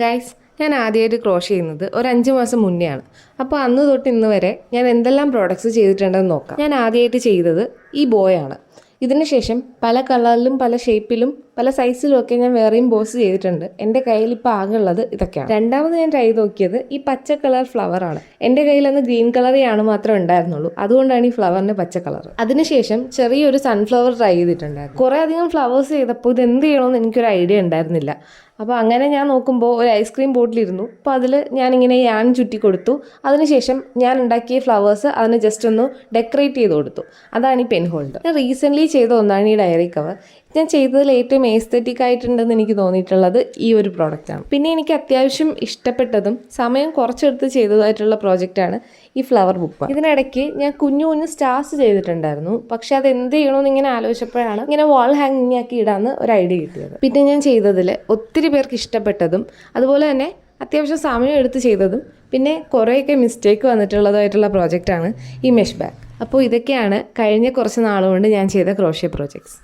Guys, ഞാൻ ആദ്യമായിട്ട് ക്രോഷ് ചെയ്യുന്നത് ഒരു 5 മാസം മുന്നെയാണ്. അപ്പോൾ അന്ന് തൊട്ട് ഇന്ന് വരെ ഞാൻ എന്തെല്ലാം പ്രോഡക്റ്റ്സ് ചെയ്തിട്ടുണ്ടെന്ന് നോക്കാം. ഞാൻ ആദ്യമായിട്ട് ചെയ്തത് ഈ ബോയാണ്. ഇതിന് ശേഷം പല കളറിലും പല ഷേപ്പിലും പല സൈസിലും ഒക്കെ ഞാൻ വേറെയും ബോസ് ചെയ്തിട്ടുണ്ട്. എൻ്റെ കയ്യിൽ ഇപ്പോൾ ആകെ ഉള്ളത് ഇതൊക്കെയാണ്. രണ്ടാമത് ഞാൻ ട്രൈ നോക്കിയത് ഈ പച്ച കളർ ഫ്ലവറാണ്. എൻ്റെ കയ്യിൽ അന്ന് ഗ്രീൻ കളറിയാണ് മാത്രമേ ഉണ്ടായിരുന്നുള്ളൂ. അതുകൊണ്ടാണ് ഈ ഫ്ലവറിന് പച്ച കളർ. അതിനുശേഷം ചെറിയൊരു സൺഫ്ലവർ ട്രൈ ചെയ്തിട്ടുണ്ടായിരുന്നു. കുറേ അധികം ഫ്ലവേഴ്സ് ചെയ്തപ്പോൾ ഇത് എന്ത് ചെയ്യണമെന്ന് എനിക്കൊരു ഐഡിയ ഉണ്ടായിരുന്നില്ല. അപ്പോൾ അങ്ങനെ ഞാൻ നോക്കുമ്പോൾ ഒരു ഐസ്ക്രീം ബോട്ടിലിരുന്നു. അപ്പോൾ അതിൽ ഞാനിങ്ങനെ യാൻ ചുറ്റി കൊടുത്തു. അതിനുശേഷം ഞാൻ ഉണ്ടാക്കിയ ഫ്ലവേഴ്സ് അതിന് ജസ്റ്റ് ഒന്ന് ഡെക്കറേറ്റ് ചെയ്ത് കൊടുത്തു. അതാണ് ഈ പെൻ ഹോൾഡർ. ഞാൻ റീസെൻ്റ്ലി ചെയ്ത ഒന്നാണ് ഈ ഡയറി കവർ. ഞാൻ ചെയ്തതിൽ ഏറ്റവും എസ്തെറ്റിക് ആയിട്ടുണ്ടെന്ന് എനിക്ക് തോന്നിയിട്ടുള്ളത് ഈ ഒരു പ്രോഡക്റ്റാണ്. പിന്നെ എനിക്ക് അത്യാവശ്യം ഇഷ്ടപ്പെട്ടതും സമയം കുറച്ചെടുത്ത് ചെയ്തതായിട്ടുള്ള പ്രോജക്റ്റാണ് ഈ ഫ്ലവർ ബുക്ക്. ഇതിനിടയ്ക്ക് ഞാൻ കുഞ്ഞു കുഞ്ഞു സ്റ്റാർസ് ചെയ്തിട്ടുണ്ടായിരുന്നു. പക്ഷെ അത് എന്ത് ചെയ്യണമെന്ന് ഇങ്ങനെ ആലോചിച്ചപ്പോഴാണ് ഇങ്ങനെ വാൾ ഹാങ്ങിങ് ആക്കി ഇടാന്ന് ഒരു ഐഡിയ കിട്ടിയത്. പിന്നെ ഞാൻ ചെയ്തതിൽ ഒത്തിരി പേർക്ക് ഇഷ്ടപ്പെട്ടതും അതുപോലെ തന്നെ അത്യാവശ്യം സമയം എടുത്ത് ചെയ്തതും പിന്നെ കുറേയൊക്കെ മിസ്റ്റേക്ക് വന്നിട്ടുള്ളതായിട്ടുള്ള പ്രോജക്റ്റാണ് ഈ മെഷ് ബാഗ്. അപ്പോൾ ഇതൊക്കെയാണ് കഴിഞ്ഞ കുറച്ച് നാളുകൊണ്ട് ഞാൻ ചെയ്ത ക്രോഷ്യ പ്രോജക്ട്സ്.